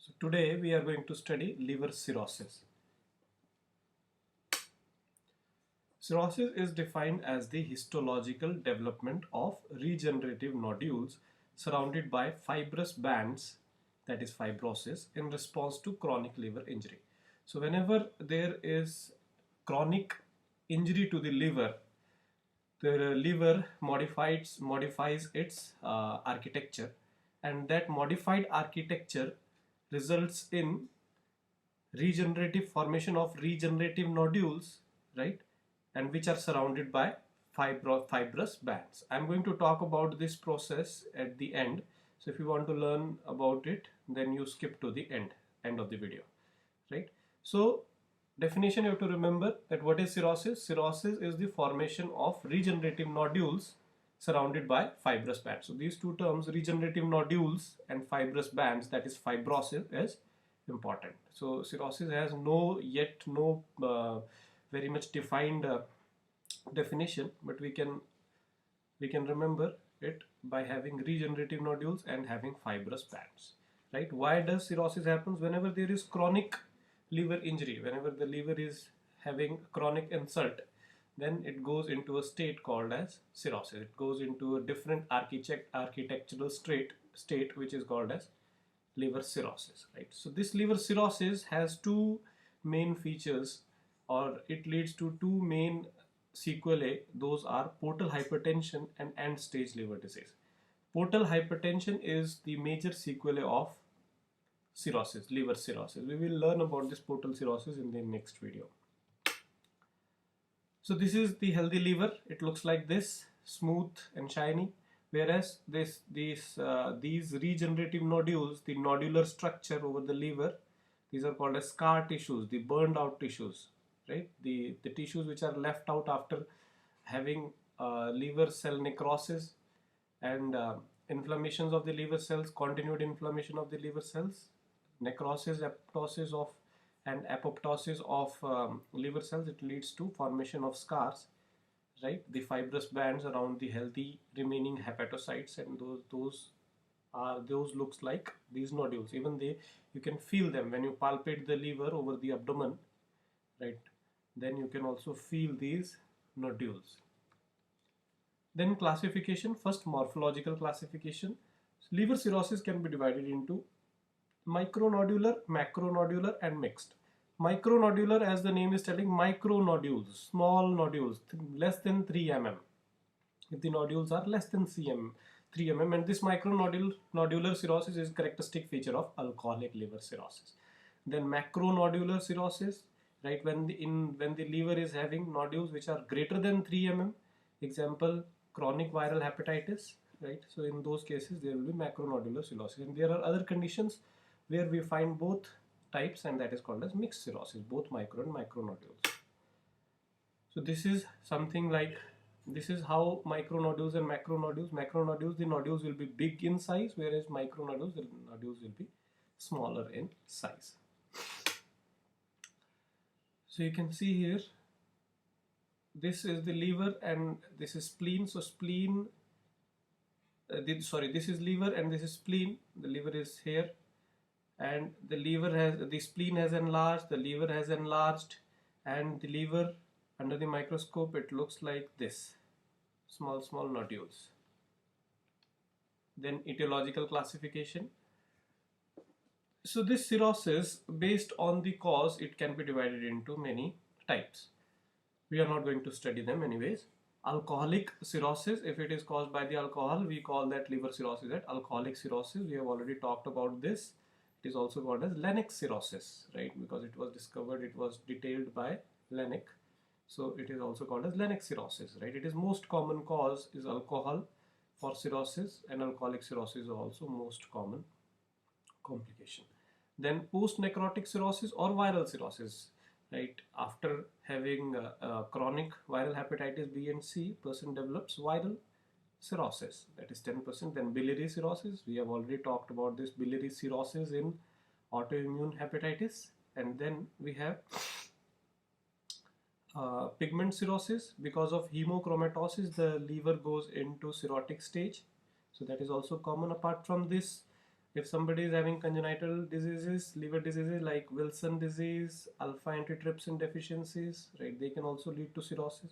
So today we are going to study liver cirrhosis. Cirrhosis is defined as the histological development of regenerative nodules surrounded by fibrous bands, that is fibrosis, in response to chronic liver injury. So whenever there is chronic injury to the liver modifies its architecture, and that modified architecture results in regenerative formation of regenerative nodules, right, and which are surrounded by fibrous bands. I'm going to talk about this process at the end, so if you want to learn about it, then you skip to the end of the video, right? So definition, you have to remember that what is cirrhosis. Cirrhosis is the formation of regenerative nodules surrounded by fibrous bands. So these two terms, regenerative nodules and fibrous bands, that is fibrosis, is important. So cirrhosis has no very much defined definition, but we can remember it by having regenerative nodules and having fibrous bands, right? Why does cirrhosis happens? Whenever there is chronic liver injury, whenever the liver is having chronic insult, then it goes into a state called as cirrhosis. It goes into a different architectural state which is called as liver cirrhosis, right? So this liver cirrhosis has two main features, or it leads to two main sequelae. Those are portal hypertension and end stage liver disease. Portal hypertension is the major sequelae of cirrhosis, liver cirrhosis. We will learn about this portal cirrhosis in the next video. So this is the healthy liver. It looks like this, smooth and shiny. Whereas these regenerative nodules, the nodular structure over the liver, these are called as scar tissues, the burned out tissues, right? The tissues which are left out after having liver cell necrosis and inflammations of the liver cells, continued inflammation of the liver cells, necrosis, apoptosis of and apoptosis of liver cells. It leads to formation of scars, right? The fibrous bands around the healthy remaining hepatocytes, and those looks like these nodules. Even you can feel them when you palpate the liver over the abdomen, right? Then you can also feel these nodules. Then classification. First, morphological classification. Liver cirrhosis can be divided into micronodular, macronodular, and mixed. Micronodular, as the name is telling, micronodules, small nodules, less than 3 mm. If the nodules are less than 3 mm, and this micronodular cirrhosis is a characteristic feature of alcoholic liver cirrhosis. Then macronodular cirrhosis, right, when the liver is having nodules which are greater than 3 mm, example chronic viral hepatitis, right? So in those cases there will be macronodular cirrhosis, and there are other conditions where we find both types, and that is called as mixed cirrhosis, both micro and macronodules. So this is something like, this is how micronodules and macronodules, the nodules will be big in size, whereas micronodules, the nodules will be smaller in size. So you can see here, this is the liver and this is spleen. So spleen, this is liver and this is spleen. The liver is here, and the spleen has enlarged, the liver has enlarged, and the liver under the microscope, it looks like this, small nodules. Then etiological classification. So this cirrhosis, based on the cause, it can be divided into many types. We are not going to study them anyways. Alcoholic cirrhosis, if it is caused by the alcohol, we call that liver cirrhosis, that alcoholic cirrhosis. We have already talked about this. It is also called as Lennox cirrhosis, right? Because it was discovered, it was detailed by Lennox. So it is also called as Lennox cirrhosis, right? It is most common cause is alcohol for cirrhosis, and alcoholic cirrhosis is also most common complication. Then post-necrotic cirrhosis or viral cirrhosis, right? After having chronic viral hepatitis B and C, person develops viral cirrhosis, that is 10%. Then biliary cirrhosis, we have already talked about this biliary cirrhosis in autoimmune hepatitis. And then we have pigment cirrhosis. Because of hemochromatosis, the liver goes into cirrhotic stage, so that is also common. Apart from this, If somebody is having congenital diseases, liver diseases like Wilson disease, alpha antitrypsin deficiencies, right, they can also lead to cirrhosis.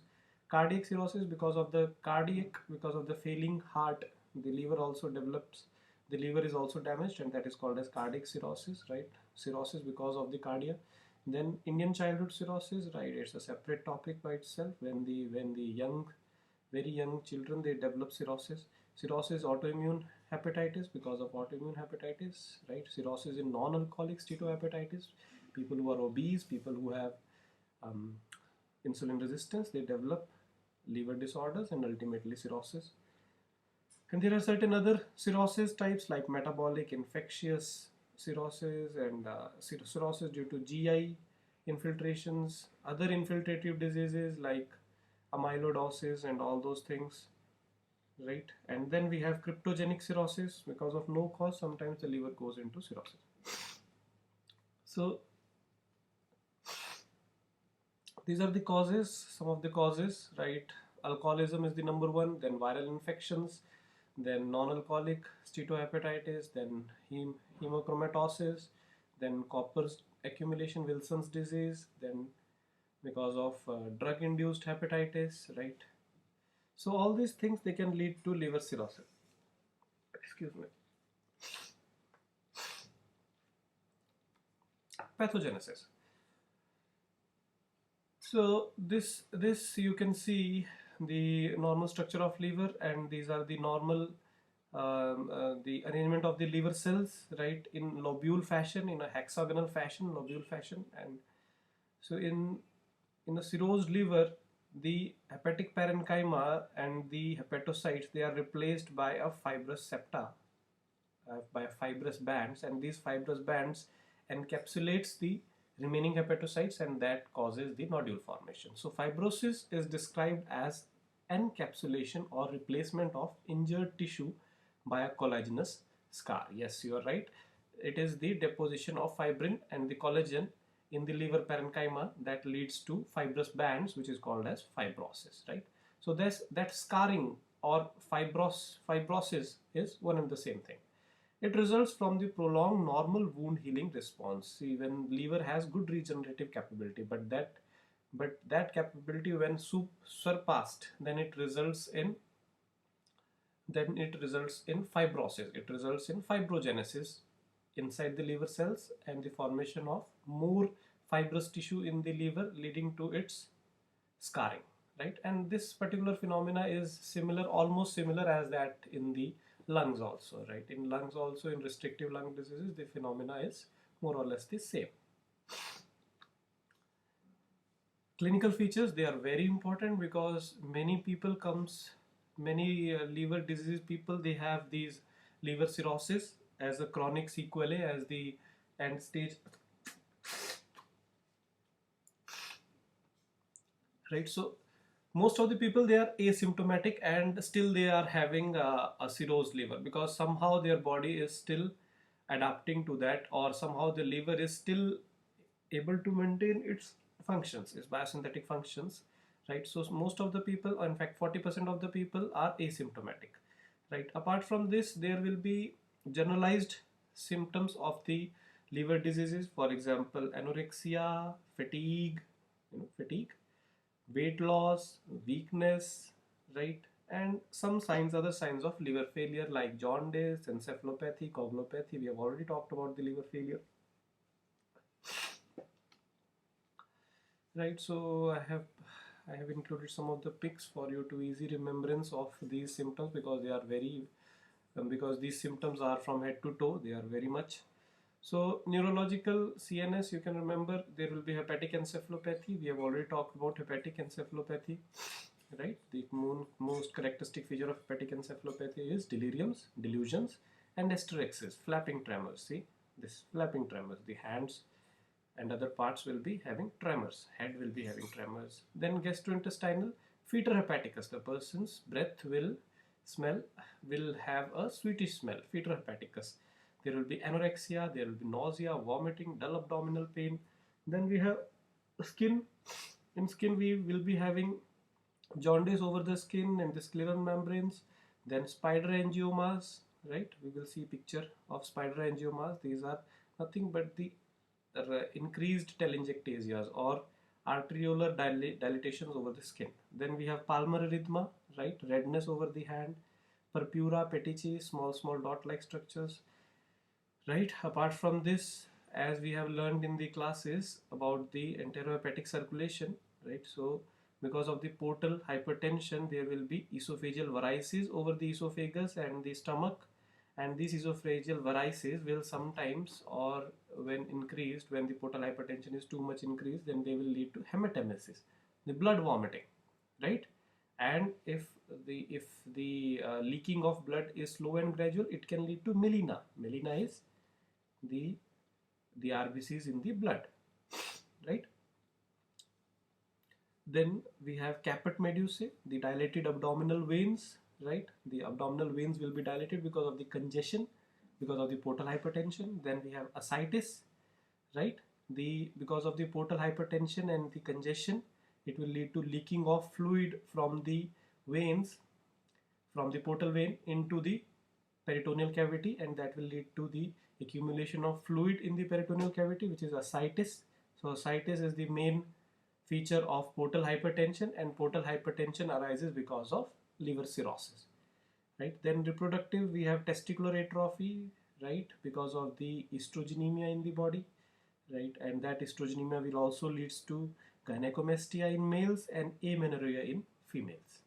Cardiac cirrhosis, because of the failing heart, the liver also develops, the liver is also damaged, and that is called as cardiac cirrhosis, right? Cirrhosis because of the cardia. Then Indian childhood cirrhosis, right? It's a separate topic by itself. When the young, very young children, they develop cirrhosis. Cirrhosis autoimmune hepatitis, because of autoimmune hepatitis, right? Cirrhosis in non-alcoholic steatohepatitis, people who are obese, people who have um, insulin resistance, they develop liver disorders and ultimately cirrhosis. And there are certain other cirrhosis types like metabolic, infectious cirrhosis, and cirrhosis due to GI infiltrations, other infiltrative diseases like amyloidosis and all those things, right? And then we have cryptogenic cirrhosis, because of no cause, sometimes the liver goes into cirrhosis. So these are the causes, some of the causes, right? Alcoholism is the number one, then viral infections, then non-alcoholic steatohepatitis, then hemochromatosis, then copper accumulation, Wilson's disease, then because of drug-induced hepatitis, right? So all these things, they can lead to liver cirrhosis. Excuse me. Pathogenesis. So this you can see the normal structure of liver, and these are the normal the arrangement of the liver cells, right, in lobule fashion, in a hexagonal fashion, lobule fashion. And so in a cirrhosed liver, the hepatic parenchyma and the hepatocytes, they are replaced by a fibrous septa, by fibrous bands, and these fibrous bands encapsulates the remaining hepatocytes, and that causes the nodule formation. So fibrosis is described as encapsulation or replacement of injured tissue by a collagenous scar. Yes, you are right. It is the deposition of fibrin and the collagen in the liver parenchyma that leads to fibrous bands, which is called as fibrosis, right? So that scarring or fibrosis is one and the same thing. It results from the prolonged normal wound healing response. See, when liver has good regenerative capability, but that capability, when surpassed, then it results in fibrosis. It results in fibrogenesis inside the liver cells and the formation of more fibrous tissue in the liver, leading to its scarring, right? And this particular phenomena is similar, almost similar as that in the lungs also, right? In lungs also, in restrictive lung diseases, the phenomena is more or less the same. Clinical features, they are very important, because many liver disease people, they have these liver cirrhosis as a chronic sequelae, as the end stage, right? So most of the people, they are asymptomatic and still they are having a cirrhosed liver, because somehow their body is still adapting to that, or somehow the liver is still able to maintain its functions, its biosynthetic functions, right? So most of the people, or in fact 40% of the people, are asymptomatic, right? Apart from this, there will be generalized symptoms of the liver diseases, for example anorexia, fatigue, weight loss, weakness, right? And some signs, other signs of liver failure like jaundice, encephalopathy, coagulopathy. We have already talked about the liver failure, right? So I have included some of the pics for you to easy remembrance of these symptoms, because they are very because these symptoms are from head to toe, they are very much. So neurological CNS, you can remember there will be hepatic encephalopathy. We have already talked about hepatic encephalopathy, right? The most characteristic feature of hepatic encephalopathy is deliriums, delusions, and hysterexis, flapping tremors. See this flapping tremors, the hands and other parts will be having tremors, head will be having tremors. Then gastrointestinal, fetor hepaticus, the person's breath will have a sweetish smell, fetor hepaticus. There will be anorexia, there will be nausea, vomiting, dull abdominal pain. Then we have skin. In skin, we will be having jaundice over the skin and the scleral membranes. Then spider angiomas, right? We will see picture of spider angiomas. These are nothing but the increased telangiectasias or arteriolar dilatations over the skin. Then we have palmar erythema, right? Redness over the hand, purpura, petechiae, small dot-like structures, right? Apart from this, as we have learned in the classes about the enterohepatic circulation, right? So because of the portal hypertension, there will be esophageal varices over the esophagus and the stomach, and these esophageal varices will sometimes, or when increased, when the portal hypertension is too much increased, then they will lead to hematemesis, the blood vomiting, right? And if the leaking of blood is slow and gradual, it can lead to melena. Melena is the RBCs in the blood, right? Then we have caput medusae, the dilated abdominal veins, right? The abdominal veins will be dilated because of the congestion, because of the portal hypertension. Then we have ascites, right? Because of the portal hypertension and the congestion, it will lead to leaking of fluid from the veins, from the portal vein into the peritoneal cavity, and that will lead to the accumulation of fluid in the peritoneal cavity, which is ascites. So ascites is the main feature of portal hypertension, and portal hypertension arises because of liver cirrhosis, right? Then reproductive, we have testicular atrophy, right, because of the estrogenemia in the body, right? And that estrogenemia will also leads to gynecomastia in males and amenorrhea in females,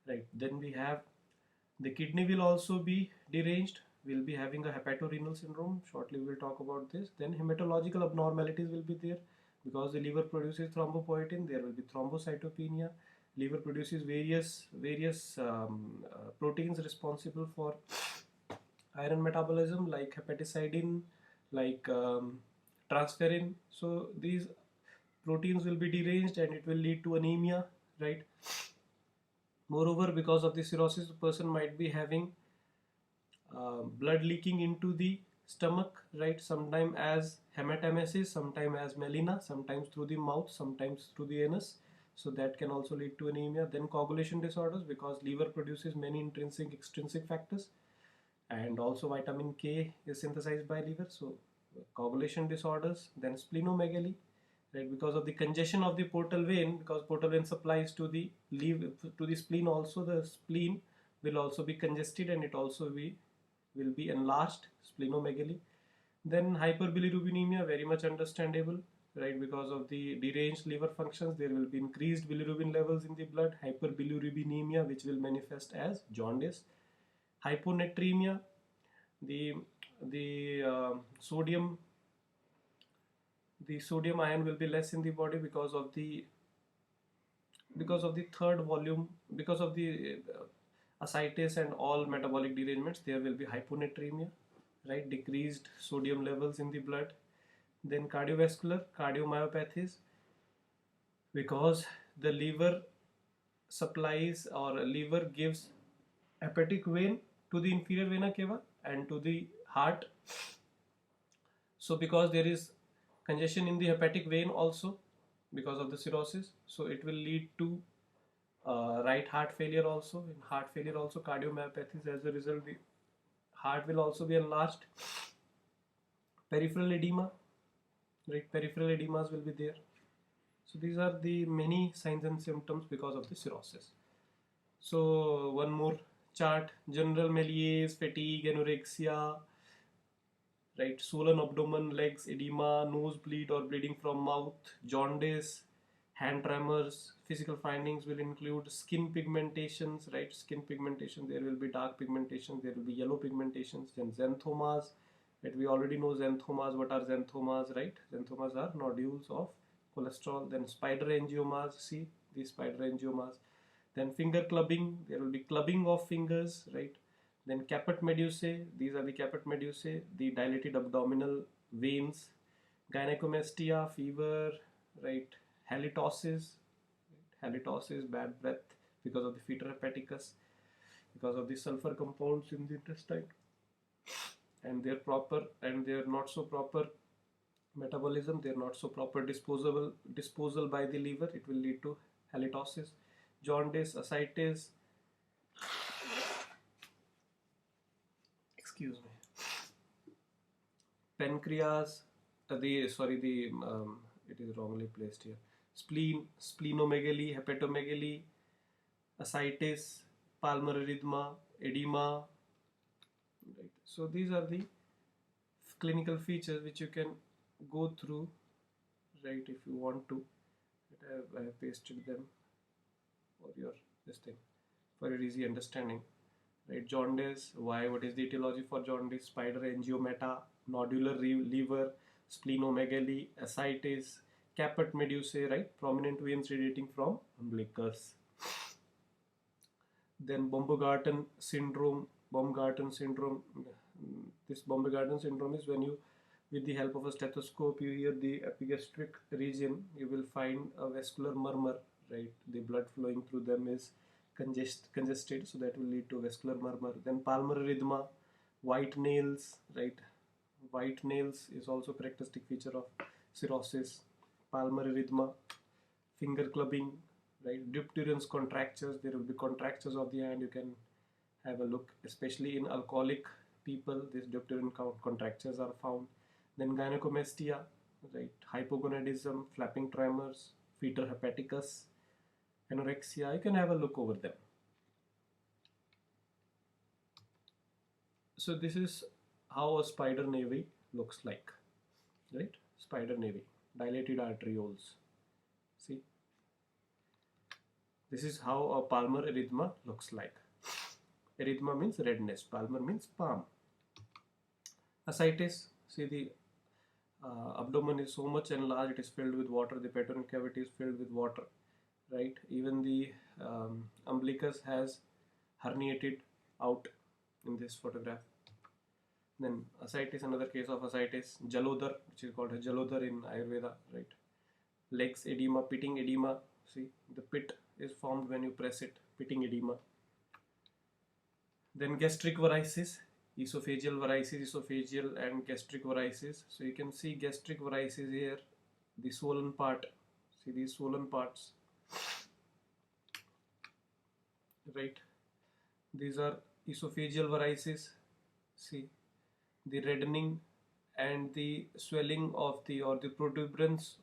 right? Then we have the kidney will also be deranged. We'll be having a hepatorenal syndrome. Shortly we'll talk about this. Then hematological abnormalities will be there because the liver produces thrombopoietin. There will be thrombocytopenia. Liver produces various proteins responsible for iron metabolism, like hepaticidin, like transferrin. So these proteins will be deranged and it will lead to anemia, right? Moreover, because of the cirrhosis, the person might be having blood leaking into the stomach, right? Sometimes as hematemesis, sometimes as melena, sometimes through the mouth, sometimes through the anus. So that can also lead to anemia. Then coagulation disorders, because liver produces many intrinsic, extrinsic factors, and also vitamin K is synthesized by liver. So coagulation disorders. Then splenomegaly, right, because of the congestion of the portal vein, because portal vein supplies to the liver, to the spleen also. The spleen will also be congested and it also will be enlarged, splenomegaly. Then hyperbilirubinemia, very much understandable, right? Because of the deranged liver functions, there will be increased bilirubin levels in the blood, hyperbilirubinemia, which will manifest as jaundice. Hyponatremia, the sodium ion will be less in the body because of the third volume, because of the ascites and all metabolic derangements. There will be hyponatremia, right? Decreased sodium levels in the blood. Then cardiovascular, cardiomyopathies, because the liver supplies, or liver gives hepatic vein to the inferior vena cava and to the heart. So because there is congestion in the hepatic vein also because of the cirrhosis, so it will lead to right heart failure also. In heart failure also, cardiomyopathies, as a result the heart will also be enlarged. Peripheral edema, right? Peripheral edemas will be there. So these are the many signs and symptoms because of the cirrhosis. So one more chart: general malaise, fatigue, anorexia, right? Swollen abdomen, legs, edema, nosebleed or bleeding from mouth, jaundice, hand tremors. Physical findings will include skin pigmentations, right? Skin pigmentation, there will be dark pigmentation, there will be yellow pigmentations. Then xanthomas, right? We already know xanthomas. What are xanthomas, right? Xanthomas are nodules of cholesterol. Then spider angiomas, see these spider angiomas. Then finger clubbing, there will be clubbing of fingers, right? Then caput medusae, these are the caput medusae, the dilated abdominal veins. Gynecomastia, fever, right? Halitosis, bad breath because of the fetor hepaticus, because of the sulfur compounds in the intestine and their not so proper metabolism, their not so proper disposal by the liver. It will lead to halitosis. Jaundice, ascites, excuse me, pancreas, it is wrongly placed here. Spleen, splenomegaly, hepatomegaly, ascites, palmarerythma, edema. Right. So these are the clinical features which you can go through, right, if you want to. I have pasted them for your this thing for your easy understanding. Right, jaundice. Why? What is the etiology for jaundice? Spider angiomata, nodular liver, splenomegaly, ascites, caput medusae. Right, prominent veins radiating from umbilicus. Then Baumgarten syndrome. Baumgarten syndrome. This Baumgarten syndrome is when you, with the help of a stethoscope, you hear the epigastric region. You will find a vascular murmur. Right, the blood flowing through them is congested, so that will lead to vascular murmur. Then palmarerythma, white nails. Right, white nails is also characteristic feature of cirrhosis. Palmarerythma, finger clubbing, right, dipterygium contractures. There will be contractures of the hand. You can have a look, especially in alcoholic people. These dipterygium contractures are found. Then gynecomastia, right, hypogonadism, flapping tremors, fetor hepaticus, anorexia. You can have a look over them. So this is how a spider navy looks like, right? Spider navy, dilated arterioles. See, this is how a palmar erythema looks like. Erythema means redness, palmar means palm. Ascites, see the abdomen is so much enlarged, it is filled with water, the peritoneal cavity is filled with water, right? Even the umbilicus has herniated out in this photograph. Then ascites, another case of ascites, Jalodhar, which is called a Jalodhar in Ayurveda, right? Legs edema, pitting edema. See, the pit is formed when you press it, pitting edema. Then gastric varices, esophageal varices, esophageal and gastric varices. So you can see gastric varices here, the swollen part. See these swollen parts, right? These are esophageal varices. See the reddening and the swelling of the, or the protuberance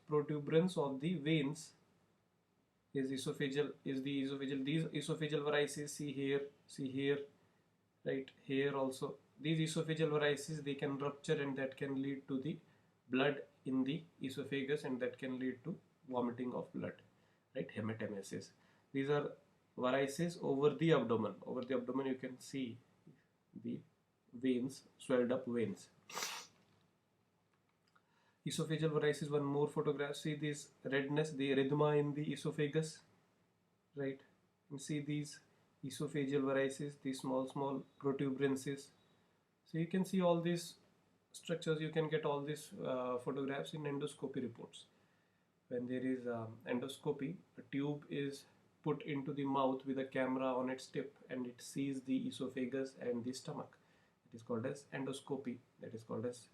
of the veins is esophageal, these esophageal varices. See here, right here also. These esophageal varices, they can rupture and that can lead to the blood in the esophagus, and that can lead to vomiting of blood, right? Hematemesis. These are varices over the abdomen. Over the abdomen you can see the veins, swelled up veins. Esophageal varices, one more photograph. See this redness, the erythema in the esophagus, right? And see these esophageal varices, these small protuberances. So you can see all these structures. You can get all these photographs in endoscopy reports. When there is endoscopy, a tube is put into the mouth with a camera on its tip, and it sees the esophagus and the stomach. It is called as endoscopy. That is called as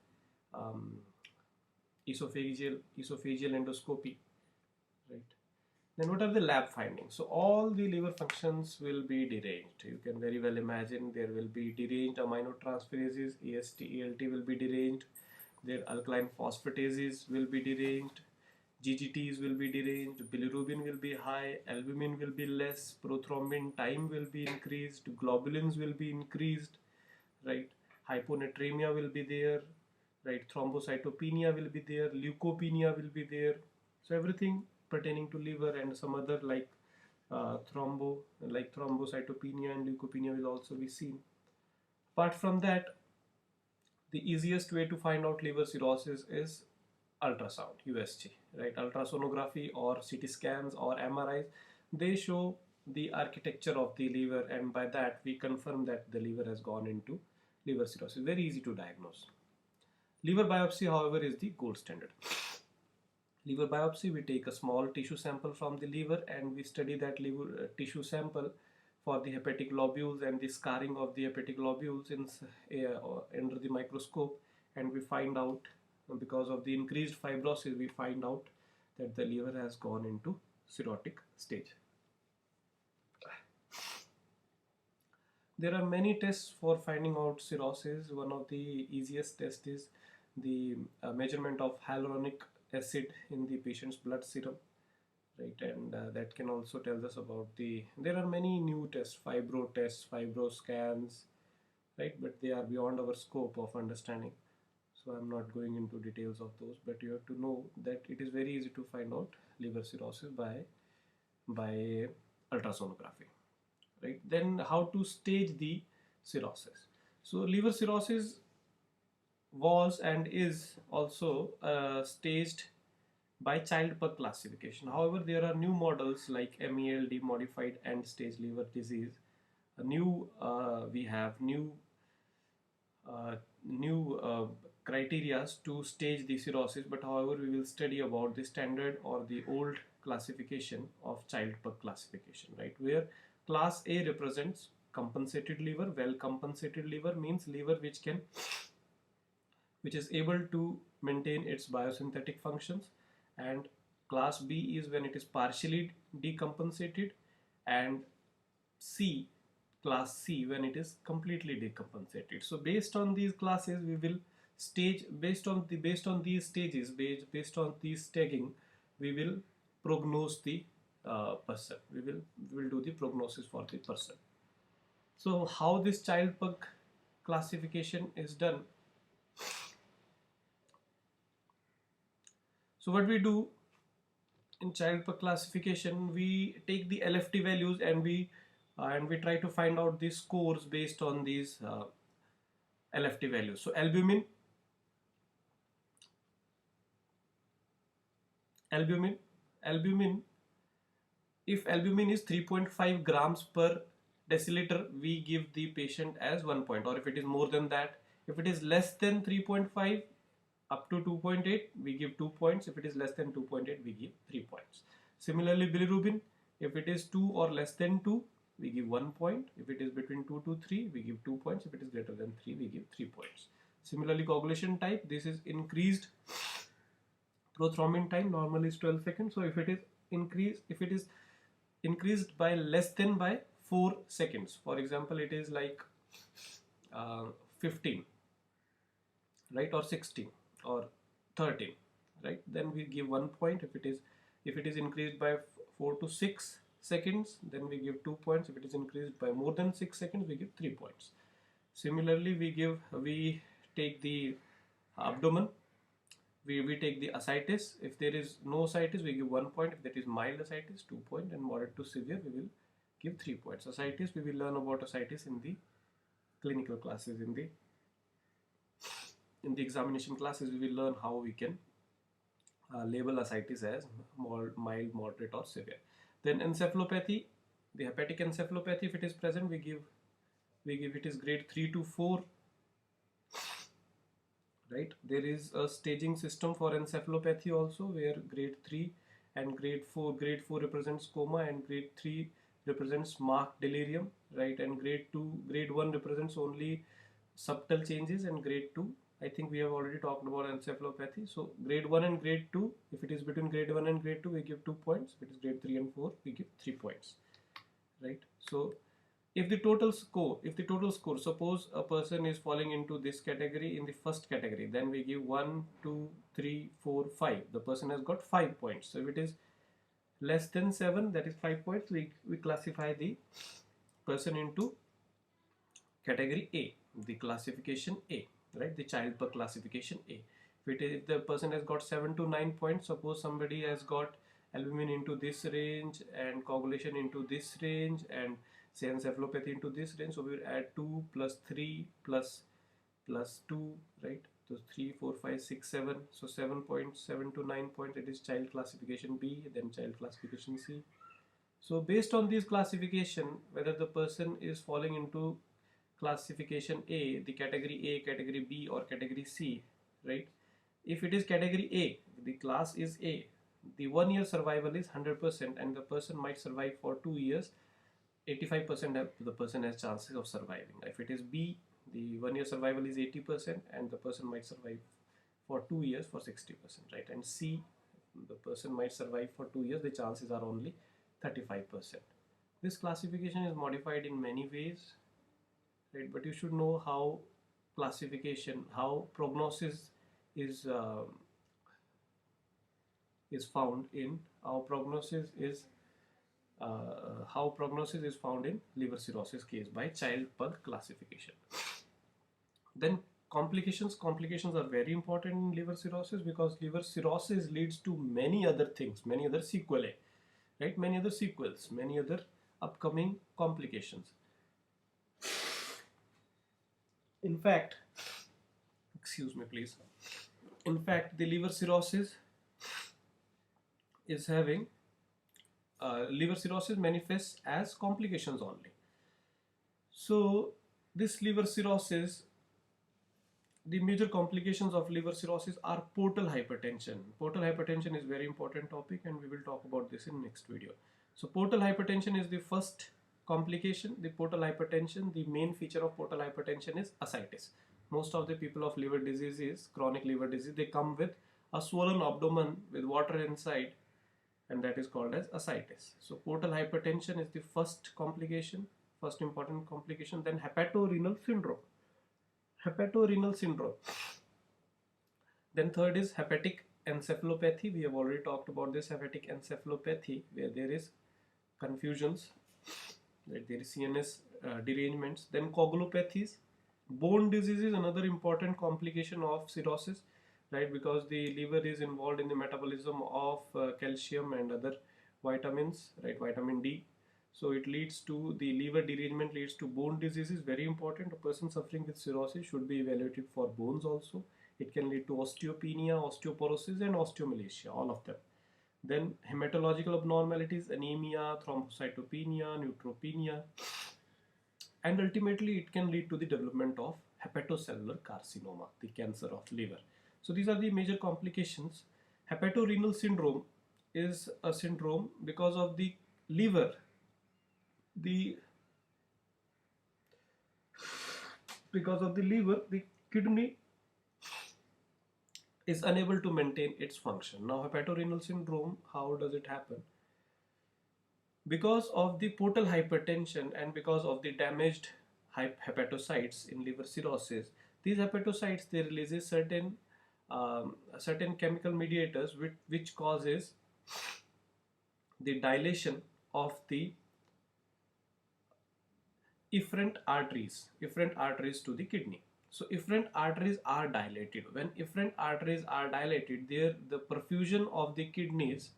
esophageal endoscopy, right? Then what are the lab findings? So all the liver functions will be deranged. You can very well imagine there will be deranged aminotransferases, AST, ALT will be deranged, their alkaline phosphatases will be deranged, GGTs will be deranged, bilirubin will be high, albumin will be less, prothrombin time will be increased, globulins will be increased, right? Hyponatremia will be there, right? Thrombocytopenia will be there, leukopenia will be there. So everything pertaining to liver and some other like thrombocytopenia and leukopenia will also be seen. Apart from that, the easiest way to find out liver cirrhosis is ultrasound, USG, right? Ultrasonography or CT scans or MRIs, they show the architecture of the liver, and by that we confirm that the liver has gone into liver cirrhosis. Very easy to diagnose. Liver biopsy, however, is the gold standard. Liver biopsy, we take a small tissue sample from the liver and we study that liver tissue sample for the hepatic lobules and the scarring of the hepatic lobules under the microscope, and we find out, because of the increased fibrosis, we find out that the liver has gone into cirrhotic stage. There are many tests for finding out cirrhosis. One of the easiest tests is the measurement of hyaluronic acid in the patient's blood serum, right? And that can also tell us about the, there are many new tests, fibro tests, fibro scans, right? But they are beyond our scope of understanding, so I'm not going into details of those. But you have to know that it is very easy to find out liver cirrhosis by ultrasonography, right? Then how to stage the cirrhosis. So liver cirrhosis was and is also staged by Child-Pugh classification. However, there are new models like MELD, modified end-stage liver disease. We have uh, new criteria to stage the cirrhosis, but however we will study about the standard or the old classification of Child-Pugh classification, right? Where class A represents compensated liver. Well compensated liver means liver which is able to maintain its biosynthetic functions, and class B is when it is partially decompensated, and C, class C, when it is completely decompensated. So based on these classes we will stage, based on these stages, based on these staging, we will prognose the person. We will do the prognosis for the person. So how this Child-Pugh classification is done? So what we do in Child-Pugh classification, we take the LFT values and we try to find out the scores based on these LFT values. So albumin, albumin. If albumin is 3.5 grams per deciliter, we give the patient as 1 point, or if it is more than that, if it is less than 3.5 up to 2.8, we give 2 points. If it is less than 2.8, we give 3 points. Similarly, bilirubin, if it is 2 or less than 2, we give 1 point. If it is between 2 to 3, we give 2 points. If it is greater than 3, we give 3 points. Similarly, coagulation type, this is increased prothrombin time, normally is 12 seconds. So if it is increased by less than by 4 seconds, for example, it is like 15, right, or 16 or 13, right, then we give 1 point. If it is increased by 4 to 6 seconds, then we give 2 points. If it is increased by more than 6 seconds, we give 3 points. Similarly, we take the abdomen, we take the ascites. If there is no ascites, we give 1 point. If that is mild ascites, 2 points, and moderate to severe, we will give 3 points. Ascites, we will learn about ascites in the clinical classes. In the examination classes, we will learn how we can label ascites as mild, moderate, or severe. Then encephalopathy, the hepatic encephalopathy, if it is present, we give it is grade 3 to 4, right? There is a staging system for encephalopathy also, where grade 3 and grade 4 represents coma, and grade 3 represents marked delirium, right? And grade 1 represents only subtle changes, and grade 2, I think we have already talked about encephalopathy. So grade 1 and grade 2, if it is between grade 1 and grade 2, we give 2 points. If it is grade 3 and 4, we give 3 points, right? So if the total score, suppose a person is falling into this category, in the first category, then we give 1, 2, 3, 4, 5. The person has got 5 points. So if it is less than 7, that is 5 points, we classify the person into category A, the classification A, right? The Child-Pugh classification A. If the person has got 7 to 9 points, suppose somebody has got albumin into this range and coagulation into this range and say encephalopathy into this range, so we will add 2 plus 3 plus 2, right? So 3, 4, 5, 6, 7. So 7 points, 7 to 9 points, it is child classification B, then child classification C. So based on this classification, whether the person is falling into classification A, the category B, or category C, right? If it is category A, the class is A, the 1 year survival is 100%, and the person might survive for 2 years. 85% of the person has chances of surviving. If it is B, the 1 year survival is 80%, and the person might survive for 2 years for 60%, right? And C, the person might survive for 2 years, the chances are only 35%. This classification is modified in many ways. right? But you should know how classification, how prognosis is found in how prognosis is found in liver cirrhosis case by Child-Pugh classification. Then complications are very important in liver cirrhosis, because liver cirrhosis leads to many other things, many other sequelae, right? Many other sequels, many other upcoming complications. In fact, excuse me please, in fact the liver cirrhosis is having liver cirrhosis manifests as complications only. So this liver cirrhosis, the major complications of liver cirrhosis are portal hypertension. Portal hypertension is very important topic, and we will talk about this in next video. So portal hypertension is the first complication. The portal hypertension, the main feature of portal hypertension is ascites. Most of the people of liver diseases, chronic liver disease, they come with a swollen abdomen with water inside, and that is called as ascites. So portal hypertension is the first complication, first important complication. Then hepatorenal syndrome. Then third is hepatic encephalopathy. We have already talked about this hepatic encephalopathy, where there is confusions, that there is CNS derangements. Then coagulopathies. Bone disease is another important complication of cirrhosis, right? Because the liver is involved in the metabolism of calcium and other vitamins, right? Vitamin D. So it leads to the liver derangement, leads to bone diseases. Very important. A person suffering with cirrhosis should be evaluated for bones also. It can lead to osteopenia, osteoporosis, and osteomalacia, all of them. Then hematological abnormalities, anemia, thrombocytopenia, neutropenia, and ultimately it can lead to the development of hepatocellular carcinoma, the cancer of liver. So these are the major complications. Hepatorenal syndrome is a syndrome because of the liver. Because of the liver, the kidney is unable to maintain its function. Now hepatorenal syndrome, how does it happen? Because of the portal hypertension and because of the damaged hepatocytes in liver cirrhosis, these hepatocytes, they release certain chemical mediators which causes the dilation of the efferent arteries to the kidney. So efferent arteries are dilated. When efferent arteries are dilated, there the perfusion of the kidneys,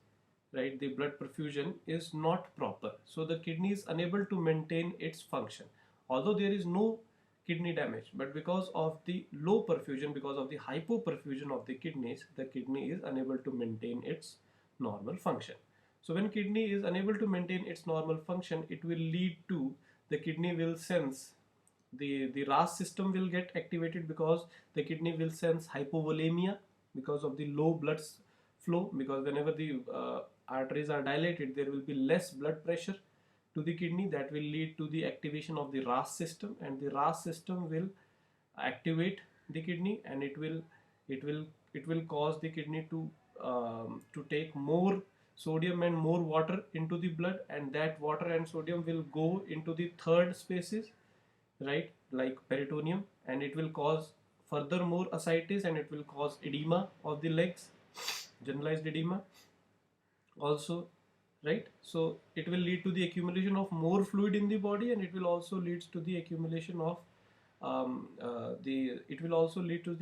right, the blood perfusion is not proper. So the kidney is unable to maintain its function. Although there is no kidney damage, but because of the low perfusion, because of the hypoperfusion of the kidneys, the kidney is unable to maintain its normal function. So when kidney is unable to maintain its normal function, it will lead to the kidney will sense the RAS system will get activated, because the kidney will sense hypovolemia because of the low blood flow, because whenever the arteries are dilated, there will be less blood pressure to the kidney. That will lead to the activation of the RAS system, and the RAS system will activate the kidney, and it will cause the kidney to take more sodium and more water into the blood, and that water and sodium will go into the third spaces, right, like peritoneum, and it will cause further more ascites, and it will cause edema of the legs, generalized edema also, right? So it will lead to the accumulation of more fluid in the body, and it will also leads to the accumulation of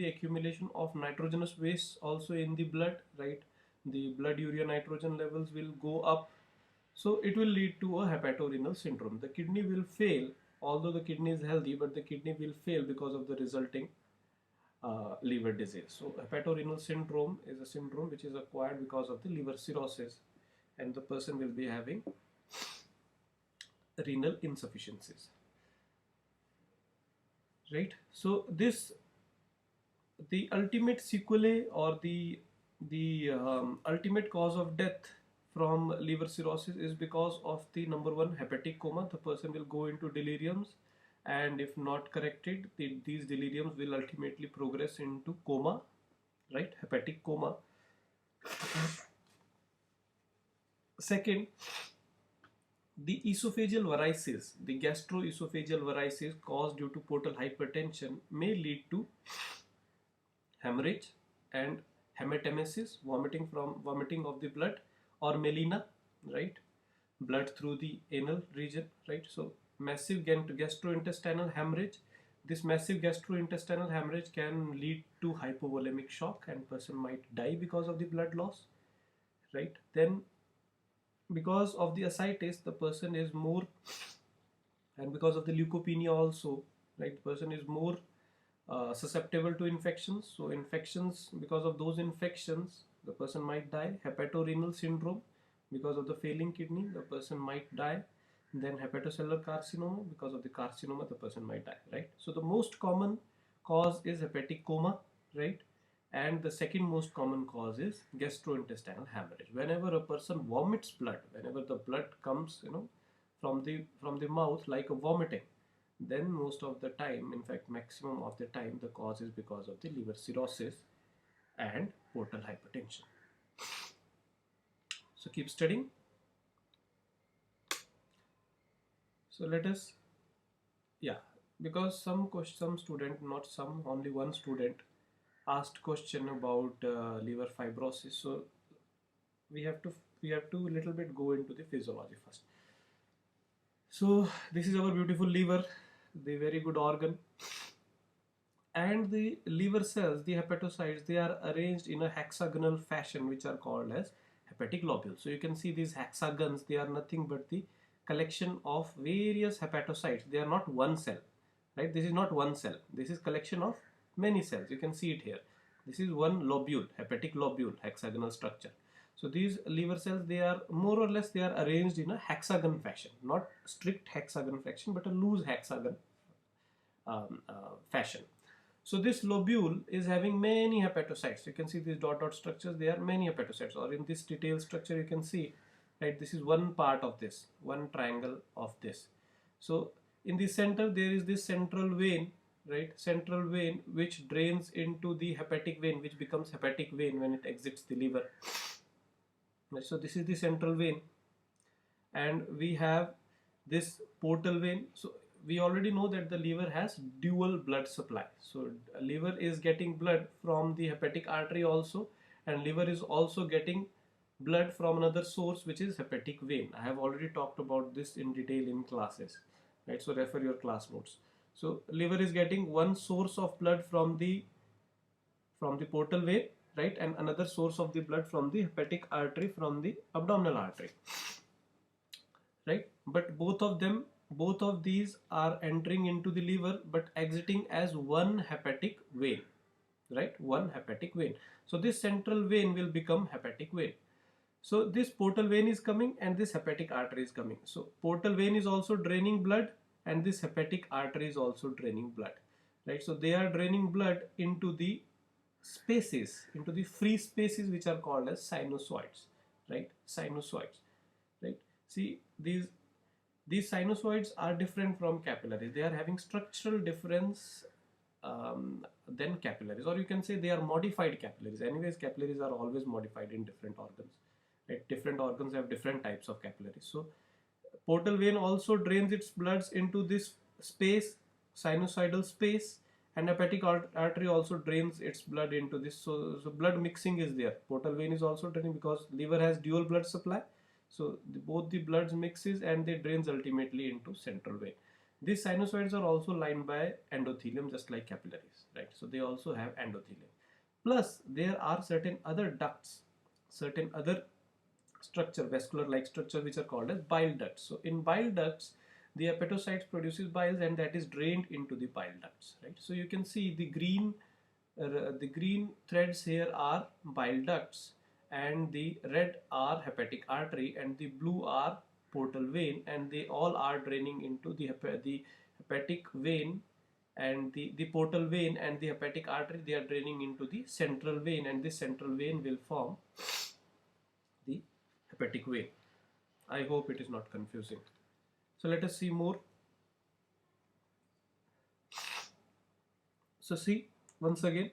accumulation of nitrogenous waste also in the blood, right? The blood urea nitrogen levels will go up. So it will lead to a hepatorenal syndrome. The kidney will fail, although the kidney is healthy, but the kidney will fail because of the resulting liver disease. So hepatorenal syndrome is a syndrome which is acquired because of the liver cirrhosis, and the person will be having renal insufficiencies, right? So this, the ultimate sequelae or the ultimate cause of death from liver cirrhosis is because of the number one, hepatic coma. The person will go into deliriums, and if not corrected, these deliriums will ultimately progress into coma, right? Hepatic coma. Second, The esophageal varices, the gastroesophageal varices caused due to portal hypertension may lead to hemorrhage and hematemesis, vomiting of the blood, or melena, right? Blood through the anal region, right? So massive gastrointestinal hemorrhage. This massive gastrointestinal hemorrhage can lead to hypovolemic shock, and person might die because of the blood loss, right? Then because of the ascites, the person is more, and because of the leukopenia also, right, the person is more susceptible to infections. So infections, because of those infections, the person might die. Hepatorenal syndrome, because of the failing kidney, the person might die. Then hepatocellular carcinoma, because of the carcinoma, the person might die, right? So the most common cause is hepatic coma, right? And the second most common cause is gastrointestinal hemorrhage. Whenever a person vomits blood, whenever the blood comes, from the mouth like a vomiting, then most of the time, in fact maximum of the time, the cause is because of the liver cirrhosis and portal hypertension. So keep studying. So let us, yeah, because some student, not some, only one student asked question about liver fibrosis. So we have to little bit go into the physiology first. So this is our beautiful liver, the very good organ. And the liver cells, the hepatocytes, they are arranged in a hexagonal fashion, which are called as hepatic lobules. So you can see these hexagons, they are nothing but the collection of various hepatocytes. They are not one cell, right? This is not one cell. This is collection of many cells. You can see it here. This is one lobule, hepatic lobule, hexagonal structure. So these liver cells, they are more or less, they are arranged in a hexagon fashion, not strict hexagon fashion, but a loose hexagon fashion. So this lobule is having many hepatocytes. You can see these dot structures, they are many hepatocytes, or in this detailed structure you can see, right, this is one part of this, one triangle of this. So in the center there is this central vein, right, central vein, which drains into the hepatic vein, which becomes hepatic vein when it exits the liver. So this is the central vein, and we have this portal vein. So we already know that the liver has dual blood supply. So liver is getting blood from the hepatic artery also, and liver is also getting blood from another source, which is hepatic vein. I have already talked about this in detail in classes, right? So refer your class notes. So liver is getting one source of blood from the portal vein, right, and another source of the blood from the hepatic artery, from the abdominal artery, right? But both of these are entering into the liver but exiting as one hepatic vein, right? One hepatic vein. So this central vein will become hepatic vein. So this portal vein is coming and this hepatic artery is coming. So portal vein is also draining blood and this hepatic artery is also draining blood, right? So they are draining blood into the spaces, into the free spaces, which are called as sinusoids, right? Sinusoids, right? See, these sinusoids are different from capillaries. They are having structural difference than capillaries, or you can say they are modified capillaries. Anyways, capillaries are always modified in different organs, right? Different organs have different types of capillaries. So portal vein also drains its bloods into this space, sinusoidal space, and hepatic artery also drains its blood into this. So blood mixing is there. Portal vein is also draining because liver has dual blood supply. So both the bloods mixes and they drains ultimately into central vein. These sinusoids are also lined by endothelium, just like capillaries, right? So they also have endothelium. Plus there are certain other ducts, certain other structure, vascular like structure, which are called as bile ducts. So in bile ducts, the hepatocytes produces bile and that is drained into the bile ducts, right? So you can see the green threads here are bile ducts, and the red are hepatic artery, and the blue are portal vein, and they all are draining into the hepatic vein, and the portal vein and the hepatic artery, they are draining into the central vein, and this central vein will form the hepatic vein. I hope it is not confusing. So let us see more. So see, once again,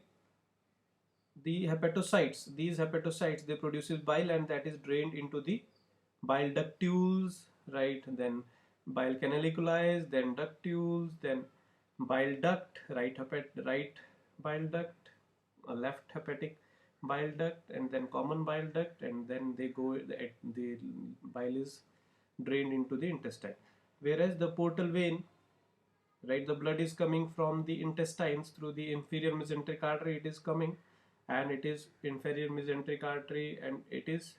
the hepatocytes, these hepatocytes, they produces bile and that is drained into the bile ductules, right? Then bile canaliculi, then ductules, then bile duct, right bile duct, left hepatic bile duct, and then common bile duct, and then the bile is drained into the intestine. Whereas the portal vein, right, the blood is coming from the intestines through the inferior mesenteric artery. It is coming, and it is inferior mesenteric artery, and it is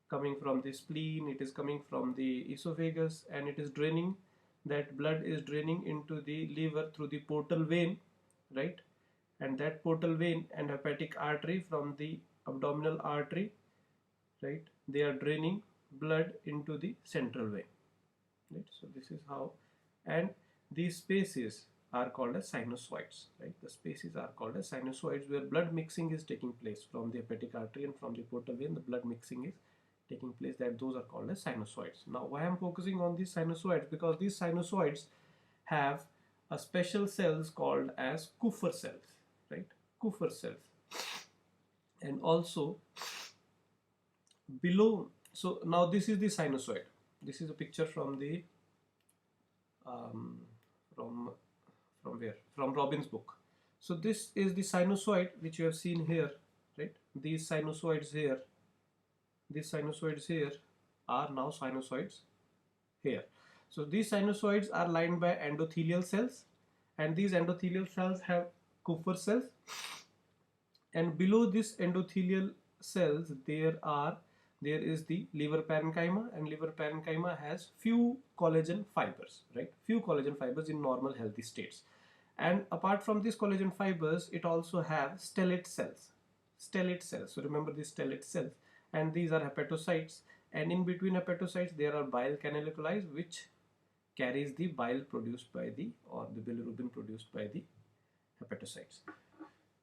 coming from the spleen, it is coming from the esophagus, and it is draining, that blood is draining into the liver through the portal vein, right? And that portal vein and hepatic artery from the abdominal artery, right, they are draining blood into the central vein, right? So this is how. And these spaces are called as sinusoids, right? The spaces are called as sinusoids, where blood mixing is taking place from the hepatic artery and from the portal vein. The blood mixing is taking place, that those are called as sinusoids. Now why I'm focusing on these sinusoids? Because these sinusoids have a special cells called as Kupffer cells, right? Kupffer cells. And also below, so now this is the sinusoid. This is a picture from the from where? From Robbins' book. So this is the sinusoid which you have seen here, right? These sinusoids here are now sinusoids here. So these sinusoids are lined by endothelial cells, and these endothelial cells have Kupffer cells, and below this endothelial cells there is the liver parenchyma, and liver parenchyma has few collagen fibers, right? Few collagen fibers in normal healthy states. And apart from these collagen fibers, it also have stellate cells. So remember these stellate cells, and these are hepatocytes, and in between hepatocytes there are bile canaliculi, which carries the bile produced by the, or the bilirubin produced by the hepatocytes.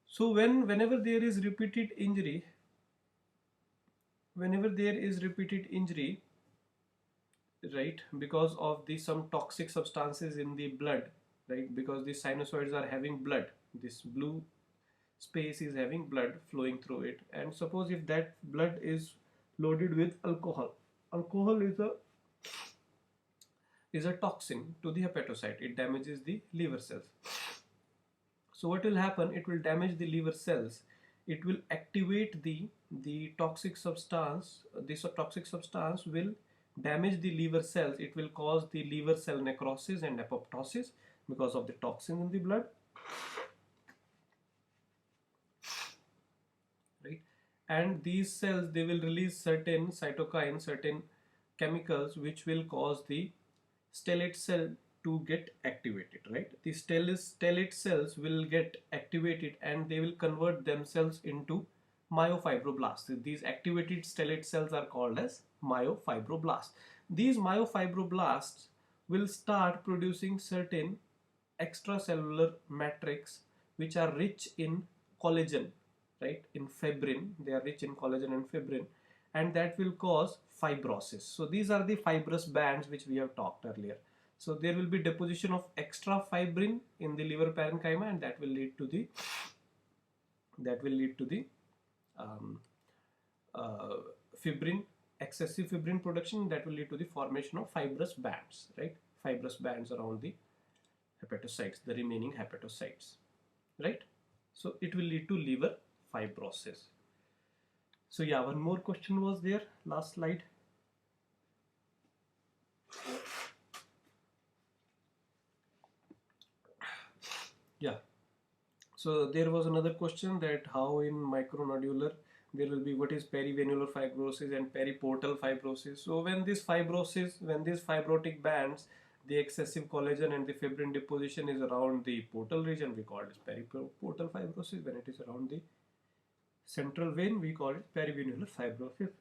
So whenever there is repeated injury, right, because of the some toxic substances in the blood, right, because the sinusoids are having blood, this blue space is having blood flowing through it, and suppose if that blood is loaded with alcohol is a toxin to the hepatocyte, it damages the liver cells. So what will happen, it will damage the liver cells, it will activate the toxic substance, this toxic substance will damage the liver cells, it will cause the liver cell necrosis and apoptosis because of the toxin in the blood, right? And these cells, they will release certain cytokines, certain chemicals which will cause the stellate cell to get activated, right? The stellate cells will get activated and they will convert themselves into myofibroblasts. These activated stellate cells are called as myofibroblasts. These myofibroblasts will start producing certain extracellular matrix which are rich in collagen, right, in fibrin. They are rich in collagen and fibrin, and that will cause fibrosis. So these are the fibrous bands which we have talked earlier. So there will be deposition of extra fibrin in the liver parenchyma, and that will lead to the fibrin, excessive fibrin production, that will lead to the formation of fibrous bands, right? Fibrous bands around the hepatocytes, the remaining hepatocytes, right? So it will lead to liver fibrosis. So yeah, one more question was there, last slide. Yeah, so there was another question that how in micronodular there will be, what is perivenular fibrosis and periportal fibrosis. So when these fibrotic bands, the excessive collagen and the fibrin deposition is around the portal region, we call it periportal fibrosis. When it is around the central vein, we call it perivenular fibrosis.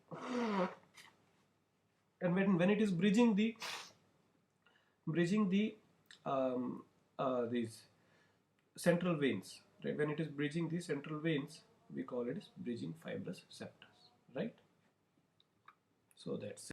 And when it is bridging the these central veins, right? When it is bridging the central veins, we call it as bridging fibrous septus, right? So that's it.